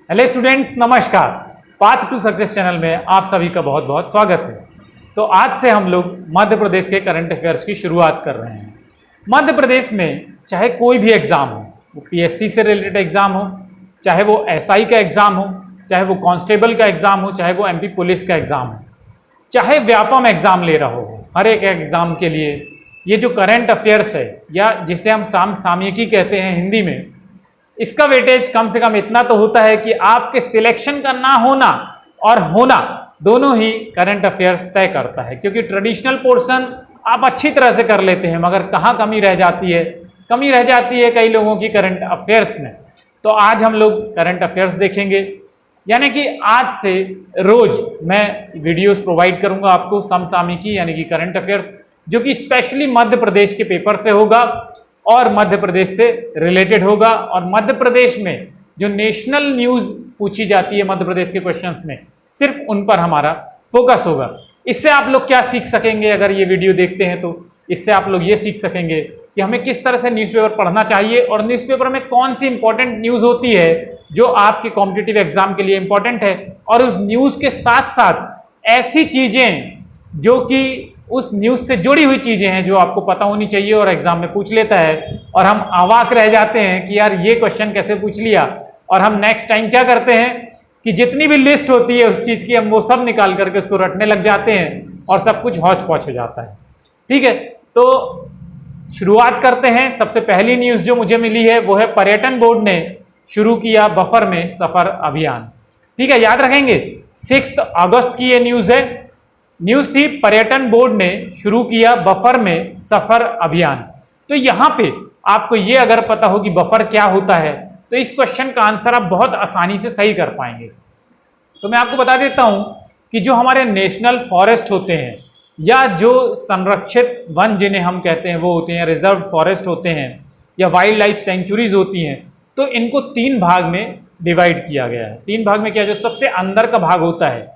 Hello students, नमस्कार। Path to success channel में आप सभी का बहुत बहुत स्वागत है। तो आज से हम लोग मध्य प्रदेश के करंट अफेयर्स की शुरुआत कर रहे हैं। मध्य प्रदेश में चाहे कोई भी एग्ज़ाम हो, वो पीएससी से रिलेटेड एग्ज़ाम हो, चाहे वो एसआई का एग्ज़ाम हो, चाहे वो कांस्टेबल का एग्ज़ाम हो, चाहे वो एमपी पुलिस का एग्ज़ाम हो, चाहे व्यापम एग्ज़ाम ले रहा हो, हर एक एग्ज़ाम के लिए ये जो करंट अफेयर्स है या जिसे हम सामयिकी कहते हैं हिंदी में, इसका वेटेज कम से कम इतना तो होता है कि आपके सिलेक्शन का ना होना और होना दोनों ही करंट अफेयर्स तय करता है। क्योंकि ट्रेडिशनल पोर्शन आप अच्छी तरह से कर लेते हैं, मगर कहाँ कमी रह जाती है? कमी रह जाती है कई लोगों की करंट अफेयर्स में। तो आज हम लोग करंट अफेयर्स देखेंगे, यानी कि आज से रोज मैं वीडियोस प्रोवाइड करूंगा आपको समसामयिकी यानी कि करंट अफेयर्स, जो कि स्पेशली मध्य प्रदेश के पेपर से होगा और मध्य प्रदेश से रिलेटेड होगा। और मध्य प्रदेश में जो नेशनल न्यूज़ पूछी जाती है मध्य प्रदेश के क्वेश्चंस में, सिर्फ उन पर हमारा फोकस होगा। इससे आप लोग क्या सीख सकेंगे? अगर ये वीडियो देखते हैं तो इससे आप लोग ये सीख सकेंगे कि हमें किस तरह से न्यूज़पेपर पढ़ना चाहिए और न्यूज़पेपर में कौन सी इंपॉर्टेंट न्यूज़ होती है जो आपके कॉम्पिटिटिव एग्जाम के लिए इंपॉर्टेंट है, और उस न्यूज़ के साथ साथ ऐसी चीज़ें जो कि उस न्यूज़ से जुड़ी हुई चीज़ें हैं जो आपको पता होनी चाहिए और एग्जाम में पूछ लेता है और हम अवाक रह जाते हैं कि यार ये क्वेश्चन कैसे पूछ लिया। और हम नेक्स्ट टाइम क्या करते हैं कि जितनी भी लिस्ट होती है उस चीज़ की, हम वो सब निकाल करके उसको रटने लग जाते हैं और सब कुछ हौच पौच हो जाता है। ठीक है, तो शुरुआत करते हैं। सबसे पहली न्यूज़ जो मुझे मिली है वो है पर्यटन बोर्ड ने शुरू किया बफर में सफर अभियान। ठीक है, याद रखेंगे 6 अगस्त की ये न्यूज़ है। न्यूज़ थी पर्यटन बोर्ड ने शुरू किया बफर में सफर अभियान। तो यहाँ पे आपको ये अगर पता हो कि बफर क्या होता है तो इस क्वेश्चन का आंसर आप बहुत आसानी से सही कर पाएंगे। तो मैं आपको बता देता हूँ कि जो हमारे नेशनल फॉरेस्ट होते हैं या जो संरक्षित वन जिन्हें हम कहते हैं वो होते हैं, रिजर्व फॉरेस्ट होते हैं या वाइल्ड लाइफ सेंचुरीज होती हैं, तो इनको 3 भाग में डिवाइड किया गया है। 3 भाग में क्या, जो सबसे अंदर का भाग होता है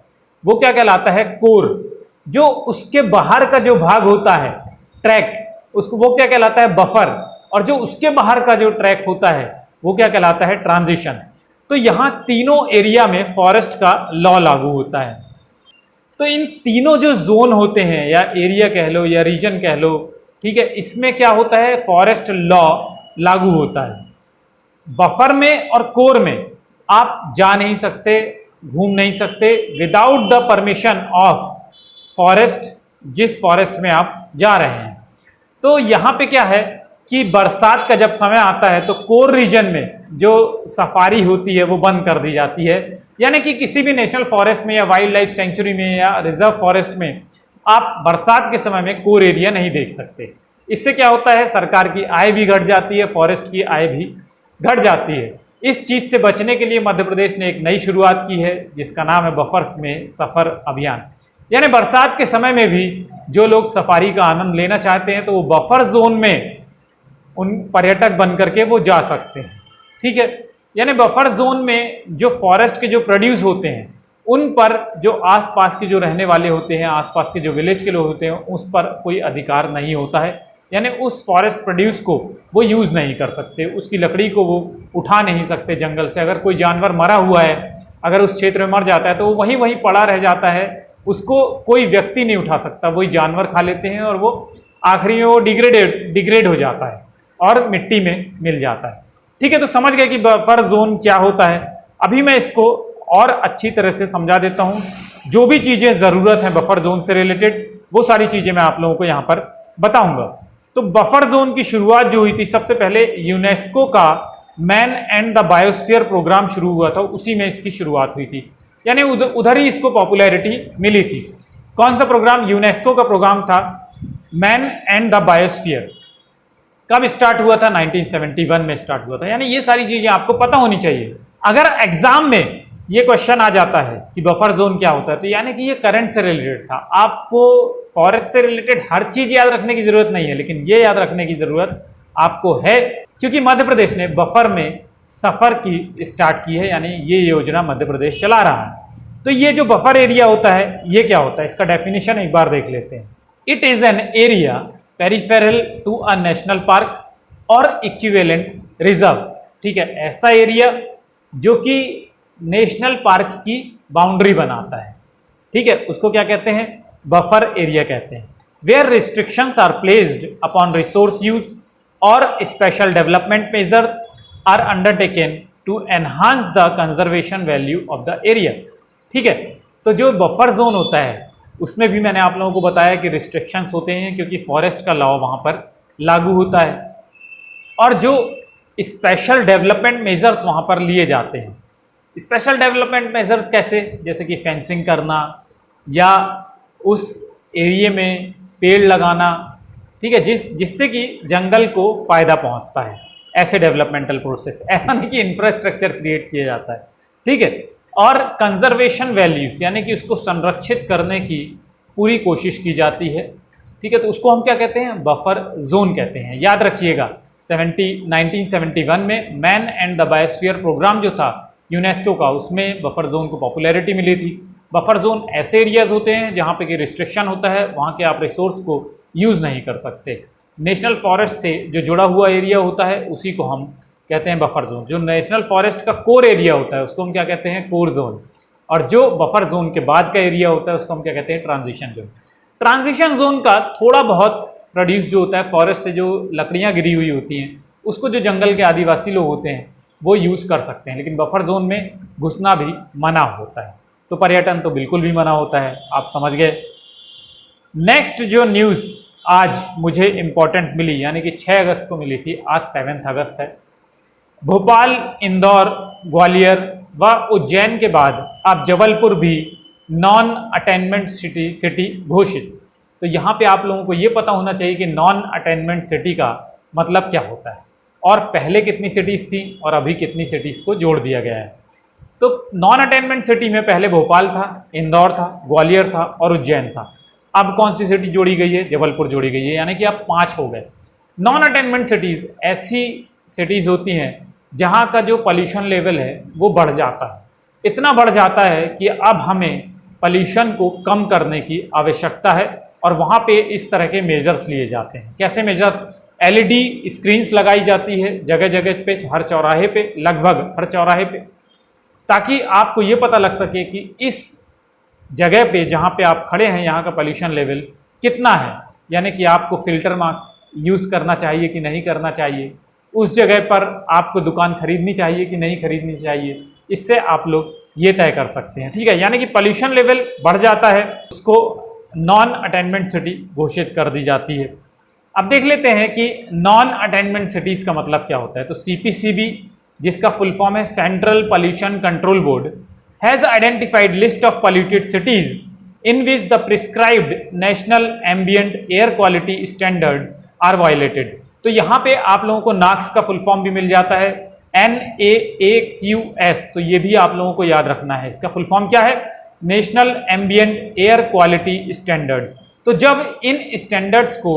वो क्या कहलाता है? कोर। जो उसके बाहर का जो भाग होता है ट्रैक, उसको वो क्या कहलाता है? बफर। और जो उसके बाहर का जो ट्रैक होता है वो क्या कहलाता है? ट्रांजिशन। तो यहाँ तीनों एरिया में फॉरेस्ट का लॉ लागू होता है। तो इन तीनों जो जोन होते हैं या एरिया कह लो या रीजन कह लो, ठीक है, इसमें क्या होता है? फॉरेस्ट लॉ लागू होता है। बफर में और कोर में आप जा नहीं सकते, घूम नहीं सकते without the permission of forest, जिस फॉरेस्ट में आप जा रहे हैं। तो यहाँ पे क्या है कि बरसात का जब समय आता है तो कोर रीजन में जो सफारी होती है वो बंद कर दी जाती है, यानी कि किसी भी नेशनल फॉरेस्ट में या वाइल्ड लाइफ सेंचुरी में या रिजर्व फॉरेस्ट में आप बरसात के समय में कोर एरिया नहीं देख सकते। इससे क्या होता है? सरकार की आय भी घट जाती है, फॉरेस्ट की आय भी घट जाती है। इस चीज़ से बचने के लिए मध्य प्रदेश ने एक नई शुरुआत की है जिसका नाम है बफर्स में सफर अभियान। यानी बरसात के समय में भी जो लोग सफारी का आनंद लेना चाहते हैं तो वो बफर जोन में उन पर्यटक बन करके वो जा सकते हैं। ठीक है, यानी बफर जोन में जो फॉरेस्ट के जो प्रोड्यूस होते हैं उन पर जो आसपास के जो रहने वाले होते हैं, आसपास के जो विलेज के लोग होते हैं, उस पर कोई अधिकार नहीं होता है। यानी उस फॉरेस्ट प्रोड्यूस को वो यूज़ नहीं कर सकते, उसकी लकड़ी को वो उठा नहीं सकते जंगल से। अगर कोई जानवर मरा हुआ है, अगर उस क्षेत्र में मर जाता है तो वो वहीं पड़ा रह जाता है, उसको कोई व्यक्ति नहीं उठा सकता, वही जानवर खा लेते हैं और वो आखिरी में वो डिग्रेड हो जाता है और मिट्टी में मिल जाता है। ठीक है, तो समझ गए कि बफर जोन क्या होता है। अभी मैं इसको और अच्छी तरह से समझा देता हूँ। जो भी चीज़ें ज़रूरत हैं बफर जोन से रिलेटेड वो सारी चीज़ें मैं आप लोगों को यहाँ पर बताऊँगा। तो बफर जोन की शुरुआत जो हुई थी, सबसे पहले यूनेस्को का man and the biosphere programme शुरू हुआ था, उसी में इसकी शुरुआत हुई थी। यानी उधर ही इसको पॉपुलैरिटी मिली थी। कौन सा प्रोग्राम? यूनेस्को का प्रोग्राम था मैन एंड द बायोस्फीयर। कब स्टार्ट हुआ था? 1971 में स्टार्ट हुआ था। यानी ये सारी चीज़ें आपको पता होनी चाहिए। अगर एग्जाम में ये क्वेश्चन आ जाता है कि बफर जोन क्या होता है, तो यानी कि ये करंट से रिलेटेड था। आपको फॉरेस्ट से रिलेटेड हर चीज़ याद रखने की ज़रूरत नहीं है, लेकिन ये याद रखने की ज़रूरत आपको है क्योंकि मध्य प्रदेश ने बफर में सफ़र की स्टार्ट की है, यानी ये योजना मध्य प्रदेश चला रहा है। तो ये जो बफर एरिया होता है ये क्या होता है? इसका डेफिनेशन एक बार देख लेते हैं। It is an area peripheral to a national park और इक्विवेलेंट रिजर्व। ठीक है, ऐसा एरिया जो कि नेशनल पार्क की बाउंड्री बनाता है, ठीक है, उसको क्या कहते हैं, बफर एरिया कहते हैं। Where restrictions are placed upon resource use और special development measures are undertaken to enhance the conservation value of the area, ठीक है। तो जो बफर जोन होता है उसमें भी मैंने आप लोगों को बताया कि रिस्ट्रिक्शंस होते हैं क्योंकि फॉरेस्ट का लॉ वहाँ पर लागू होता है, और जो स्पेशल डेवलपमेंट मेजर्स वहाँ पर लिए जाते हैं। स्पेशल डेवलपमेंट मेजर्स कैसे, जैसे कि फेंसिंग करना या उस एरिया में पेड़ लगाना, ठीक है, जिससे कि जंगल को फ़ायदा पहुँचता है, ऐसे डेवलपमेंटल प्रोसेस। ऐसा नहीं कि इंफ्रास्ट्रक्चर क्रिएट किया जाता है, ठीक है। और कंजर्वेशन वैल्यूज यानी कि उसको संरक्षित करने की पूरी कोशिश की जाती है, ठीक है। तो उसको हम क्या कहते हैं, बफर जोन कहते हैं। याद रखिएगा 1971 में man and the biosphere programme जो था यूनेस्को का, उसमें बफर जोन को पॉपुलैरिटी मिली थी। बफर जोन ऐसे एरियाज होते हैं जहाँ पे कि रिस्ट्रिक्शन होता है, वहाँ के आप रिसोर्स को यूज़ नहीं कर सकते। नेशनल फॉरेस्ट से जो जुड़ा हुआ एरिया होता है उसी को हम कहते हैं बफर जोन। जो नेशनल फॉरेस्ट का कोर एरिया होता है उसको हम क्या कहते हैं, कोर जोन। और जो बफर जोन के बाद का एरिया होता है उसको हम क्या कहते हैं, ट्रांजिशन जोन। ट्रांजिशन जोन का थोड़ा बहुत प्रोड्यूस जो होता है फॉरेस्ट से, जो लकड़ियाँ गिरी हुई होती हैं उसको जो जंगल के आदिवासी लोग होते हैं वो यूज़ कर सकते हैं, लेकिन बफर जोन में घुसना भी मना होता है। तो पर्यटन तो बिल्कुल भी मना होता है, आप समझ गए। नेक्स्ट जो न्यूज़ आज मुझे इम्पॉर्टेंट मिली, यानी कि 6 अगस्त को मिली थी, आज 7 अगस्त है। भोपाल, इंदौर, ग्वालियर व उज्जैन के बाद अब जबलपुर भी नॉन अटेनमेंट सिटी घोषित। तो यहाँ पे आप लोगों को ये पता होना चाहिए कि नॉन अटेनमेंट सिटी का मतलब क्या होता है, और पहले कितनी सिटीज़ थी और अभी कितनी सिटीज़ को जोड़ दिया गया है। तो नॉन अटेनमेंट सिटी में पहले भोपाल था, इंदौर था, ग्वालियर था और उज्जैन था। अब कौन सी सिटी जोड़ी गई है, जबलपुर जोड़ी गई है, यानी कि अब 5 हो गए। नॉन अटेनमेंट सिटीज़ ऐसी सिटीज़ होती हैं जहाँ का जो पॉल्यूशन लेवल है वो बढ़ जाता है, इतना बढ़ जाता है कि अब हमें पॉल्यूशन को कम करने की आवश्यकता है, और वहाँ पे इस तरह के मेजर्स लिए जाते हैं। कैसे मेजर्स, LED स्क्रीन्स लगाई जाती है जगह जगह पे, हर चौराहे पे, लगभग हर चौराहे पे, ताकि आपको ये पता लग सके कि इस जगह पे जहाँ पे आप खड़े हैं यहाँ का पॉल्यूशन लेवल कितना है, यानी कि आपको फिल्टर मास्क यूज़ करना चाहिए कि नहीं करना चाहिए, उस जगह पर आपको दुकान खरीदनी चाहिए कि नहीं खरीदनी चाहिए। इससे आप लोग ये तय कर सकते हैं, ठीक है। यानी कि पॉल्यूशन लेवल बढ़ जाता है, उसको नॉन अटेनमेंट सिटी घोषित कर दी जाती है। अब देख लेते हैं कि नॉन अटेनमेंट सिटीज़ का मतलब क्या होता है। तो CPCB, जिसका फुल फॉर्म है central pollution control board, has identified list of polluted cities in which the prescribed national ambient air quality standard are violated. तो यहाँ पे आप लोगों को नाक्स का फुल फॉर्म भी मिल जाता है, NAAQS। तो ये भी आप लोगों को याद रखना है, इसका फुल फॉर्म क्या है, national ambient air quality standards. तो जब इन स्टैंडर्ड्स को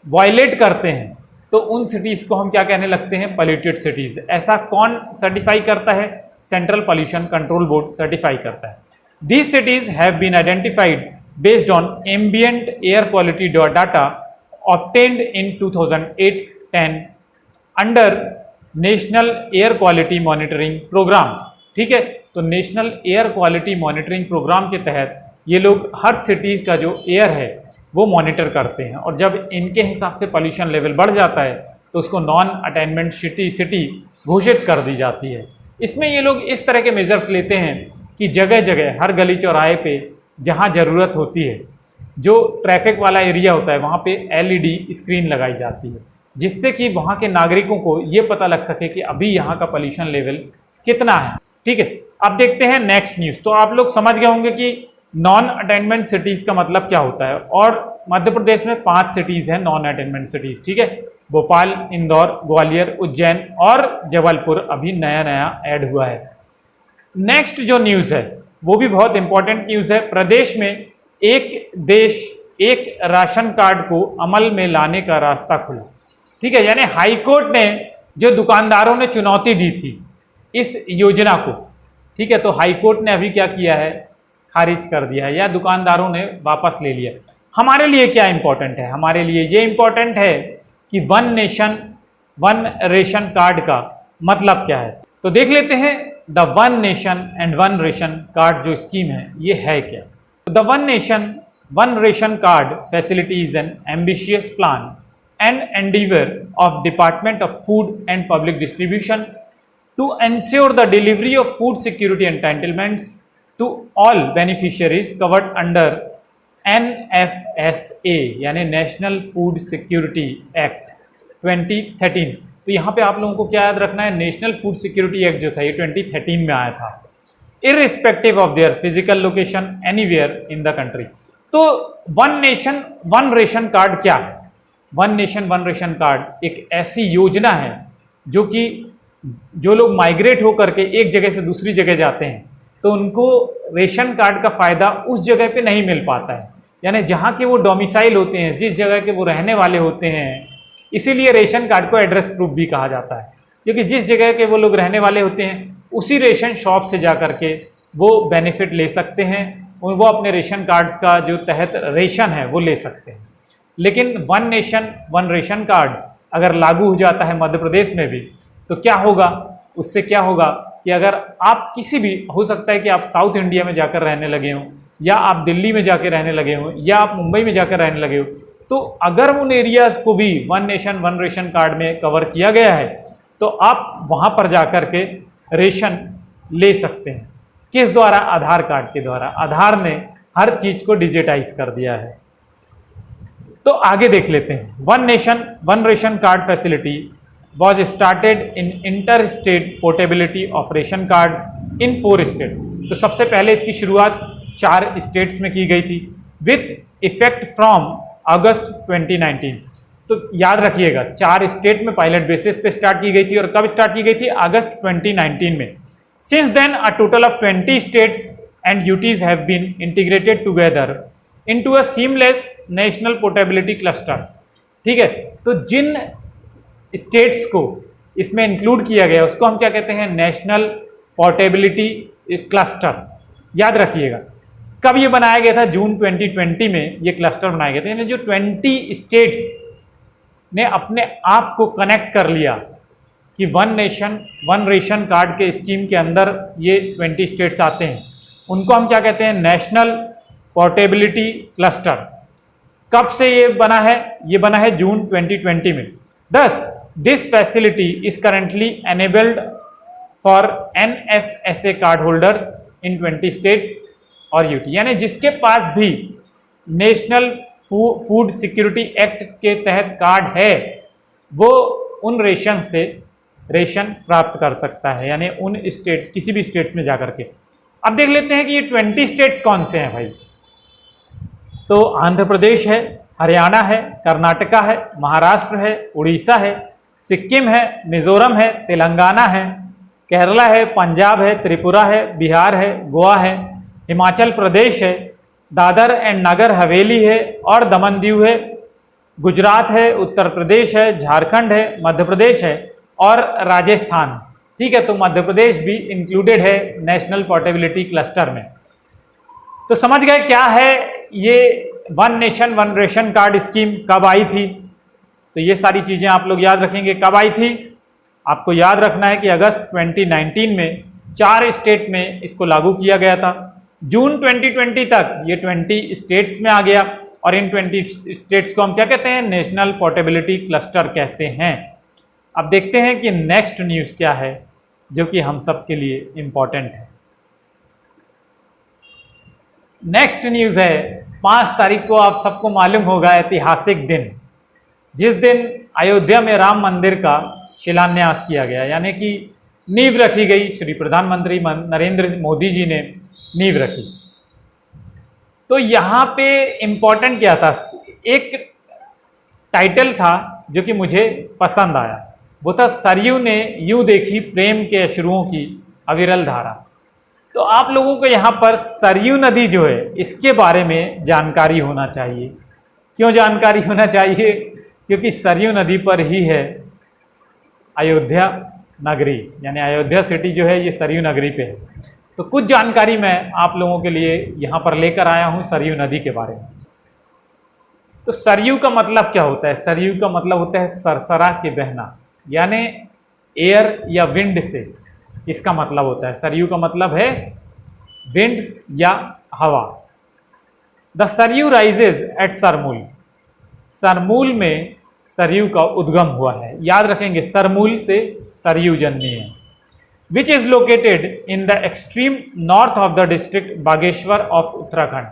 वायलेट करते हैं तो उन सिटीज़ को हम क्या कहने लगते हैं, पॉल्यूटेड सिटीज़। ऐसा कौन सर्टिफाई करता है, central pollution control board certify करता है। These cities have been identified based on ambient air quality data obtained in 2008-10 under national air quality monitoring programme, ठीक है। तो national air quality monitoring programme के तहत ये लोग हर सिटी का जो एयर है वो मॉनिटर करते हैं, और जब इनके हिसाब से पॉल्यूशन लेवल बढ़ जाता है तो उसको नॉन अटेनमेंट सिटी घोषित कर दी जाती है। इसमें ये लोग इस तरह के मेजर्स लेते हैं कि जगह जगह हर गली चौराहे पे जहाँ ज़रूरत होती है, जो ट्रैफिक वाला एरिया होता है वहाँ पे LED स्क्रीन लगाई जाती है, जिससे कि वहाँ के नागरिकों को ये पता लग सके कि अभी यहाँ का पॉल्यूशन लेवल कितना है, ठीक है। अब देखते हैं नेक्स्ट न्यूज़। तो आप लोग समझ गए होंगे कि नॉन अटेनमेंट सिटीज़ का मतलब क्या होता है, और मध्य प्रदेश में 5 सिटीज़ हैं नॉन अटेनमेंट सिटीज़, ठीक है। भोपाल, इंदौर, ग्वालियर, उज्जैन और जबलपुर अभी नया नया ऐड हुआ है। नेक्स्ट जो न्यूज़ है वो भी बहुत इंपॉर्टेंट न्यूज़ है। प्रदेश में एक देश एक राशन कार्ड को अमल में लाने का रास्ता खुला, ठीक है। यानी हाई कोर्ट ने, जो दुकानदारों ने चुनौती दी थी इस योजना को, ठीक है, तो हाई कोर्ट ने अभी क्या किया है, खारिज कर दिया है, या दुकानदारों ने वापस ले लिया। हमारे लिए क्या इंपॉर्टेंट है, हमारे लिए ये इंपॉर्टेंट है कि one nation one ration card का मतलब क्या है। तो देख लेते हैं the one nation and one ration card जो स्कीम है ये है क्या? The one nation one ration card facility is an ambitious plan and endeavour of department of food and public distribution to ensure the delivery of food security entitlements to all beneficiaries covered under NFSA यानी national food security act 2013। तो यहाँ पे आप लोगों को क्या याद रखना है, नेशनल फूड सिक्योरिटी एक्ट जो था ये 2013 में आया था, irrespective of their physical location anywhere in the country. तो one nation one ration card क्या है? One nation one ration card एक ऐसी योजना है जो कि जो लोग माइग्रेट होकर के एक जगह से दूसरी जगह जाते हैं तो उनको रेशन कार्ड का फ़ायदा उस जगह पे नहीं मिल पाता है, यानी जहाँ के वो डोमिसाइल होते हैं, जिस जगह के वो रहने वाले होते हैं। इसीलिए रेशन कार्ड को एड्रेस प्रूफ भी कहा जाता है, क्योंकि जिस जगह के वो लोग रहने वाले होते हैं उसी रेशन शॉप से जा कर के वो बेनिफिट ले सकते हैं, वो अपने रेशन कार्ड्स का जो तहत रेशन है वो ले सकते हैं। लेकिन one nation one ration card अगर लागू हो जाता है मध्य प्रदेश में भी तो क्या होगा, उससे क्या होगा कि अगर आप किसी भी, हो सकता है कि आप साउथ इंडिया में जाकर रहने लगे हों, या आप दिल्ली में जाकर रहने लगे हों, या आप मुंबई में जाकर रहने लगे हो, तो अगर उन एरियाज़ को भी one nation one ration card में कवर किया गया है तो आप वहाँ पर जाकर के रेशन ले सकते हैं। किस द्वारा? आधार कार्ड के द्वारा। आधार ने हर चीज़ को डिजिटाइज कर दिया है। तो आगे देख लेते हैं। One nation one ration card facility was started in interstate portability of ration cards in 4 states। तो सबसे पहले इसकी शुरुआत 4 स्टेट्स में की गई थी विथ इफेक्ट फ्रॉम अगस्त 2019। तो याद रखिएगा 4 स्टेट में पायलट बेसिस पे स्टार्ट की गई थी, और कब स्टार्ट की गई थी? अगस्त 2019 में। Since then a total of 20 states and UTs have been integrated together into a seamless national portability cluster. ठीक है, तो जिन स्टेट्स को इसमें इंक्लूड किया गया उसको हम क्या कहते हैं? National portability cluster. याद रखिएगा कब ये बनाया गया था? जून 2020 में ये क्लस्टर बनाया गया था, यानी जो 20 स्टेट्स ने अपने आप को कनेक्ट कर लिया कि one nation one ration card के स्कीम के अंदर ये 20 स्टेट्स आते हैं, उनको हम क्या कहते हैं? National portability cluster. कब से ये बना है? ये बना है जून 2020 में। Thus, this facility is currently enabled for NFSA card holders in 20 states और UT, यानी जिसके पास भी नेशनल फूड सिक्योरिटी एक्ट के तहत कार्ड है वो उन रेशन से रेशन प्राप्त कर सकता है, यानी उन स्टेट्स, किसी भी स्टेट्स में जाकर के। अब देख लेते हैं कि ये 20 स्टेट्स कौन से हैं भाई। तो आंध्र प्रदेश है, हरियाणा है, कर्नाटका है, महाराष्ट्र है, उड़ीसा है, सिक्किम है, मिजोरम है, तेलंगाना है, केरला है, पंजाब है, त्रिपुरा है, बिहार है, गोवा है, हिमाचल प्रदेश है, दादर एंड नगर हवेली है और दमन दीव है, गुजरात है, उत्तर प्रदेश है, झारखंड है, मध्य प्रदेश है और राजस्थान। ठीक है, तो मध्य प्रदेश भी इंक्लूडेड है नेशनल पोर्टेबिलिटी क्लस्टर में। तो समझ गए क्या है ये one nation one ration card scheme, कब आई थी? तो ये सारी चीज़ें आप लोग याद रखेंगे। कब आई थी? आपको याद रखना है कि अगस्त 2019 में 4 स्टेट में इसको लागू किया गया था। जून 2020 तक ये 20 स्टेट्स में आ गया और इन 20 स्टेट्स को हम क्या कहते हैं? नेशनल पोर्टेबिलिटी क्लस्टर कहते हैं। अब देखते हैं कि नेक्स्ट न्यूज़ क्या है जो कि हम सब के लिए इम्पॉर्टेंट है। नेक्स्ट न्यूज़ है 5 तारीख को, आप सबको मालूम होगा, ऐतिहासिक दिन, जिस दिन अयोध्या में राम मंदिर का शिलान्यास किया गया, यानी कि नींव रखी गई। श्री प्रधानमंत्री नरेंद्र मोदी जी ने नींव रखी। तो यहाँ पे इम्पोर्टेंट क्या था? एक टाइटल था जो कि मुझे पसंद आया, वो था सरयू ने यूं देखी प्रेम के अश्रुओं की अविरल धारा। तो आप लोगों को यहाँ पर सरयू नदी जो है इसके बारे में जानकारी होना चाहिए। क्यों जानकारी होना चाहिए? क्योंकि सरयू नदी पर ही है अयोध्या नगरी, यानी अयोध्या सिटी जो है ये सरयू नगरी पे है। तो कुछ जानकारी मैं आप लोगों के लिए यहाँ पर लेकर आया हूँ सरयू नदी के बारे में। तो सरयू का मतलब क्या होता है? सरयू का मतलब होता है सरसरा के बहना, यानी एयर या विंड से इसका मतलब होता है। सरयू का मतलब है विंड या हवा। The Saryu rises eight Sarmul, Sarmul में सरयू का उद्गम हुआ है। याद रखेंगे सरमूल से सरयू जन्मी है। Which is located in the extreme north of the district Bageshwar of Uttarakhand,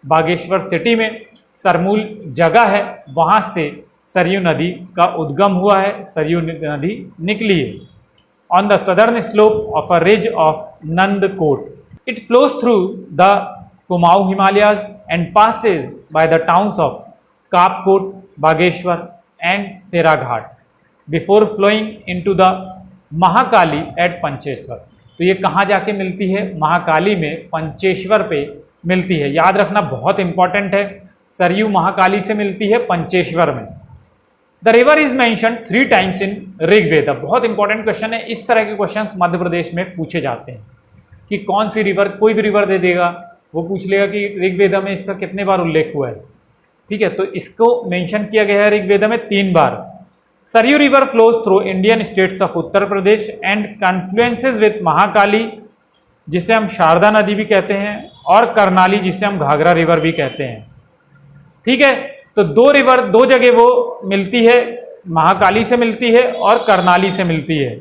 Bageshwar city में सरमूल जगह है, वहाँ से सरयू नदी का उद्गम हुआ है, सरयू नदी निकली है। On the southern slope of a ridge of Nandakot, it flows through the Kumaon Himalayas and passes by the towns of Kapkot, Bageshwar and Seraghat before flowing into the Mahakali at Pancheshwar. तो ये कहाँ जाके मिलती है? महाकाली में पंचेश्वर पे मिलती है। याद रखना बहुत इंपॉर्टेंट है, सरयू महाकाली से मिलती है पंचेश्वर में। The river is mentioned 3 times in Rigveda. बहुत इंपॉर्टेंट क्वेश्चन है, इस तरह के क्वेश्चंस मध्य प्रदेश में पूछे जाते हैं कि कौन सी रिवर, कोई भी रिवर दे देगा, वो पूछ लेगा कि ऋग्वेद में इसका कितने बार उल्लेख हुआ है। ठीक है, तो इसको मेंशन किया गया है ऋग्वेद में 3 बार। Sarayu river flows through Indian states of Uttar Pradesh and confluences with Mahakali, जिसे हम शारदा नदी भी कहते हैं, और करनाली, जिसे हम घाघरा रिवर भी कहते हैं। ठीक है, तो 2 रिवर 2 जगह वो मिलती है, महाकाली से मिलती है और करनाली से मिलती है।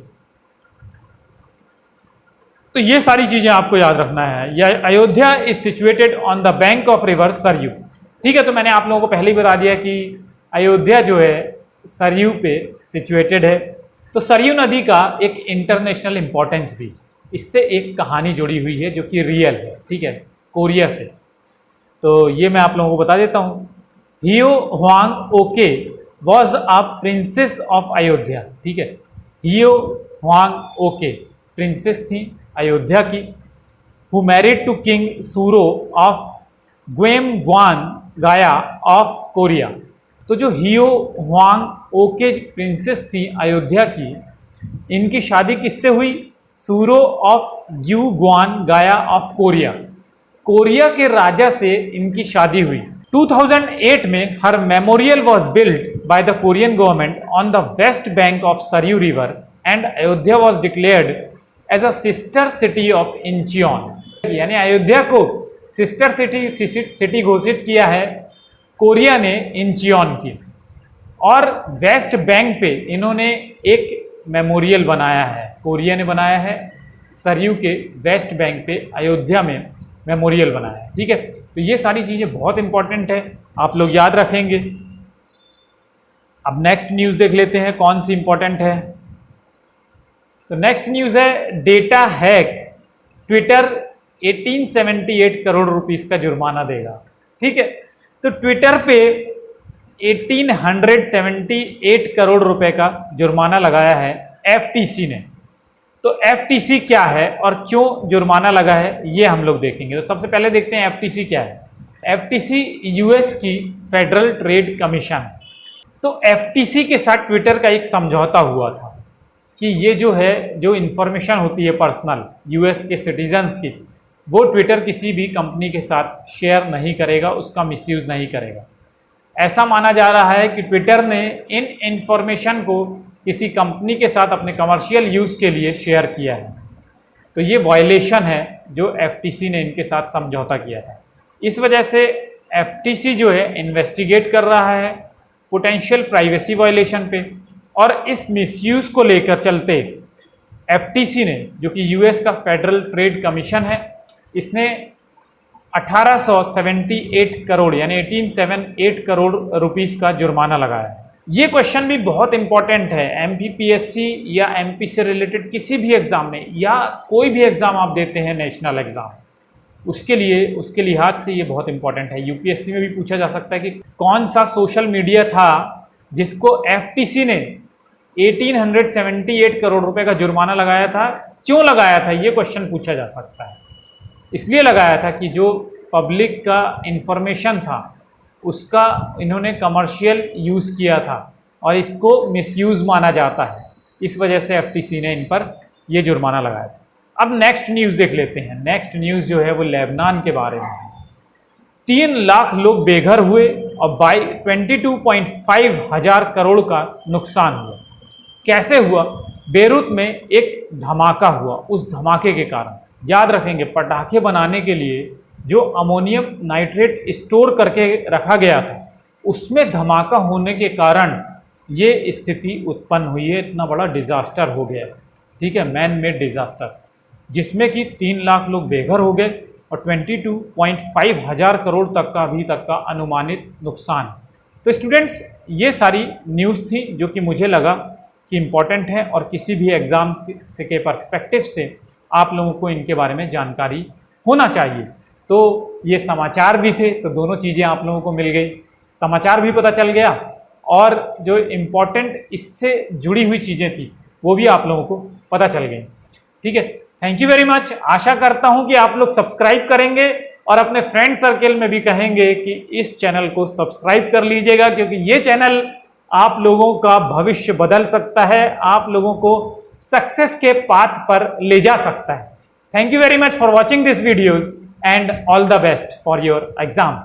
तो ये सारी चीजें आपको याद रखना है। यह Ayodhya is situated on the bank of river Saryu. ठीक है, तो मैंने आप लोगों को पहले ही बता दिया कि अयोध्या जो है सरयू पे सिचुएटेड है। तो सरयू नदी का एक इंटरनेशनल इंपॉर्टेंस भी, इससे एक कहानी जुड़ी हुई है जो कि रियल है। ठीक है, कोरिया से। तो ये मैं आप लोगों को बता देता हूँ। Heo Hwang Ok was a princess of Ayodhya. ठीक है, हियो हुआंग ओके प्रिंसेस थी अयोध्या की। Who married to king Suro of Geumgwan Gaya of Korea. तो जो हियो हुआंग ओके प्रिंसेस थी अयोध्या की, इनकी शादी किससे हुई? सूरो ऑफ ग्यूग्वान गाया ऑफ कोरिया, कोरिया के राजा से इनकी शादी हुई। 2008 में her memorial was built by the Korean government on the west bank of Sarayu river and Ayodhya was declared as a sister city of Incheon. यानी अयोध्या को सिस्टर सिटी घोषित किया है कोरिया ने इंचियोन की। और वेस्ट बैंक पे इन्होंने एक मेमोरियल बनाया है, कोरिया ने बनाया है सरयू के वेस्ट बैंक पे अयोध्या में मेमोरियल बनाया है। ठीक है, तो ये सारी चीज़ें बहुत इंपॉर्टेंट है, आप लोग याद रखेंगे। अब नेक्स्ट न्यूज़ देख लेते हैं कौन सी इंपॉर्टेंट है। तो नेक्स्ट न्यूज़ है data hack, Twitter 1878 crore rupees का जुर्माना देगा। ठीक है, तो ट्विटर पे 1878 करोड़ रुपए का जुर्माना लगाया है एफटीसी ने। तो एफटीसी क्या है और क्यों जुर्माना लगा है, ये हम लोग देखेंगे। तो सबसे पहले देखते हैं एफटीसी क्या है। एफटीसी यूएस की फेडरल ट्रेड कमीशन। तो एफटीसी के साथ ट्विटर का एक समझौता हुआ था कि ये जो है, जो इन्फॉर्मेशन होती है पर्सनल यूएस के सिटीजन्स की, वो ट्विटर किसी भी कंपनी के साथ शेयर नहीं करेगा, उसका मिसयूज़ नहीं करेगा। ऐसा माना जा रहा है कि ट्विटर ने इन इंफॉर्मेशन को किसी कंपनी के साथ अपने कमर्शियल यूज़ के लिए शेयर किया है। तो ये वायलेशन है जो एफटीसी ने इनके साथ समझौता किया था। इस वजह से एफटीसी जो है इन्वेस्टिगेट कर रहा है पोटेंशियल प्राइवेसी वायलेशन पे, और इस मिसयूज़ को लेकर चलते एफटीसी ने, जो कि यूएस का फेडरल ट्रेड कमीशन है, इसने 1878 करोड़ यानी 1878 करोड़ रुपीस का जुर्माना लगाया है। ये क्वेश्चन भी बहुत इंपॉर्टेंट है एमपीपीएससी या एमपी से रिलेटेड किसी भी एग्जाम में, या कोई भी एग्जाम आप देते हैं नेशनल एग्जाम, उसके लिहाज से ये बहुत इंपॉर्टेंट है। यूपीएससी में भी पूछा जा सकता है कि कौन सा सोशल मीडिया था जिसको एफटीसी ने 1878 करोड़ रुपए का जुर्माना लगाया था, क्यों लगाया था, ये क्वेश्चन पूछा जा सकता है। इसलिए लगाया था कि जो पब्लिक का इंफॉर्मेशन था उसका इन्होंने कमर्शियल यूज़ किया था और इसको मिसयूज़ माना जाता है, इस वजह से एफटीसी ने इन पर ये जुर्माना लगाया था। अब नेक्स्ट न्यूज़ देख लेते हैं। नेक्स्ट न्यूज़ जो है वो लेबनान के बारे में है। 3 लाख लोग बेघर हुए और 22.5 हजार करोड़ का नुकसान हुआ। कैसे हुआ? बेरूत में एक धमाका हुआ। उस धमाके के कारण, याद रखेंगे, पटाखे बनाने के लिए जो अमोनियम नाइट्रेट स्टोर करके रखा गया था, उसमें धमाका होने के कारण ये स्थिति उत्पन्न हुई है। इतना बड़ा डिजास्टर हो गया, ठीक है, मैन मेड डिजास्टर, जिसमें कि 3 लाख लोग बेघर हो गए और 22.5 हजार करोड़ तक का अभी तक का अनुमानित नुकसान। तो स्टूडेंट्स, ये सारी न्यूज़ थी जो कि मुझे लगा कि इम्पॉर्टेंट है और किसी भी एग्ज़ाम के पर्सपेक्टिव से आप लोगों को इनके बारे में जानकारी होना चाहिए। तो ये समाचार भी थे, तो दोनों चीज़ें आप लोगों को मिल गई, समाचार भी पता चल गया और जो इम्पॉर्टेंट इससे जुड़ी हुई चीज़ें थी वो भी आप लोगों को पता चल गई। ठीक है, थैंक यू वेरी मच। आशा करता हूं कि आप लोग सब्सक्राइब करेंगे और अपने फ्रेंड सर्कल में भी कहेंगे कि इस चैनल को सब्सक्राइब कर लीजिएगा, क्योंकि ये चैनल आप लोगों का भविष्य बदल सकता है, आप लोगों को सक्सेस के पाथ पर ले जा सकता है। Thank you very much for watching this videos and all the best for your exams.